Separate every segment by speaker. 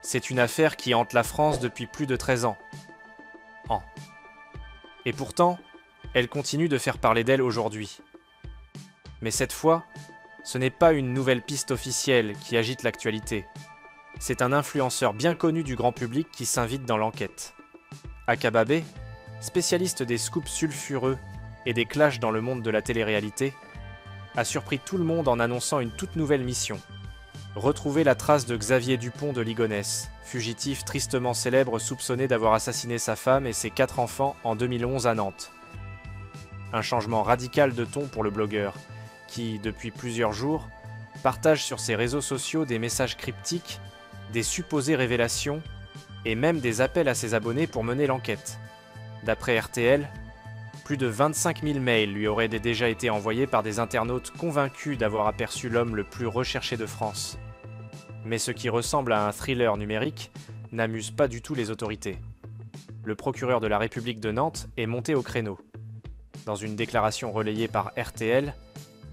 Speaker 1: C'est une affaire qui hante la France depuis plus de 13 ans. Et pourtant, elle continue de faire parler d'elle aujourd'hui. Mais cette fois, ce n'est pas une nouvelle piste officielle qui agite l'actualité. C'est un influenceur bien connu du grand public qui s'invite dans l'enquête. Akababé, spécialiste des scoops sulfureux et des clashs dans le monde de la télé-réalité, a surpris tout le monde en annonçant une toute nouvelle mission. Retrouver la trace de Xavier Dupont de Ligonnès, fugitif tristement célèbre soupçonné d'avoir assassiné sa femme et ses 4 enfants en 2011 à Nantes. Un changement radical de ton pour le blogueur, qui, depuis plusieurs jours, partage sur ses réseaux sociaux des messages cryptiques, des supposées révélations et même des appels à ses abonnés pour mener l'enquête. D'après RTL, plus de 25 000 mails lui auraient déjà été envoyés par des internautes convaincus d'avoir aperçu l'homme le plus recherché de France. Mais ce qui ressemble à un thriller numérique n'amuse pas du tout les autorités. Le procureur de la République de Nantes est monté au créneau. Dans une déclaration relayée par RTL,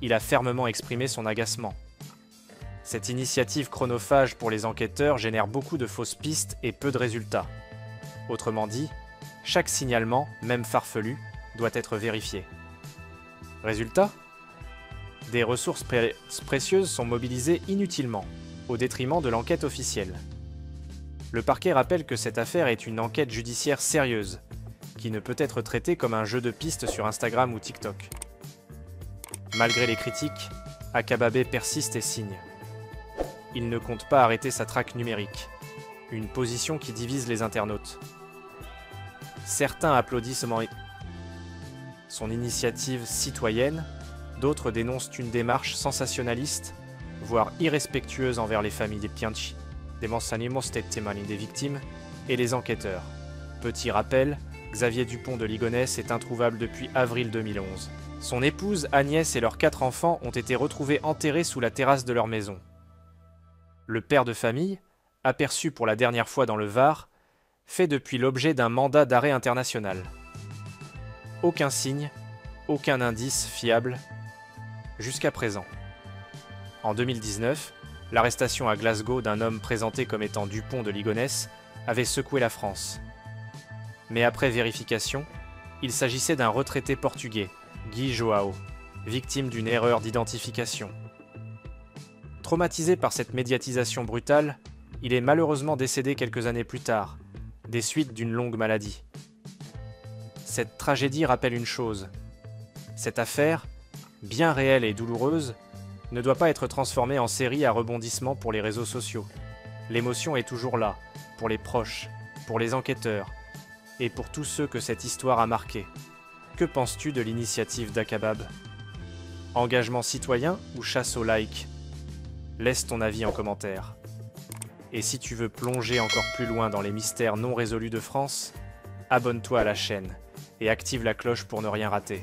Speaker 1: il a fermement exprimé son agacement. Cette initiative chronophage pour les enquêteurs génère beaucoup de fausses pistes et peu de résultats. Autrement dit, chaque signalement, même farfelu, doit être vérifié. Résultat ? Des ressources précieuses sont mobilisées inutilement, au détriment de l'enquête officielle. Le parquet rappelle que cette affaire est une enquête judiciaire sérieuse, qui ne peut être traitée comme un jeu de pistes sur Instagram ou TikTok. Malgré les critiques, Akababé persiste et signe. Il ne compte pas arrêter sa traque numérique, une position qui divise les internautes. Certains applaudissent son initiative citoyenne, d'autres dénoncent une démarche sensationnaliste, voire irrespectueuse envers les familles des victimes et les enquêteurs. Petit rappel, Xavier Dupont de Ligonnès est introuvable depuis avril 2011. Son épouse, Agnès et leurs 4 enfants ont été retrouvés enterrés sous la terrasse de leur maison. Le père de famille, aperçu pour la dernière fois dans le Var, fait depuis l'objet d'un mandat d'arrêt international. Aucun signe, aucun indice fiable, jusqu'à présent. En 2019, l'arrestation à Glasgow d'un homme présenté comme étant Dupont de Ligonnès avait secoué la France. Mais après vérification, il s'agissait d'un retraité portugais, Guy Joao, victime d'une erreur d'identification. Traumatisé par cette médiatisation brutale, il est malheureusement décédé quelques années plus tard, des suites d'une longue maladie. Cette tragédie rappelle une chose. Cette affaire, bien réelle et douloureuse, ne doit pas être transformée en série à rebondissements pour les réseaux sociaux. L'émotion est toujours là, pour les proches, pour les enquêteurs, et pour tous ceux que cette histoire a marqués. Que penses-tu de l'initiative d'Akabab ? Engagement citoyen ou chasse au like ? Laisse ton avis en commentaire. Et si tu veux plonger encore plus loin dans les mystères non résolus de France, abonne-toi à la chaîne et active la cloche pour ne rien rater.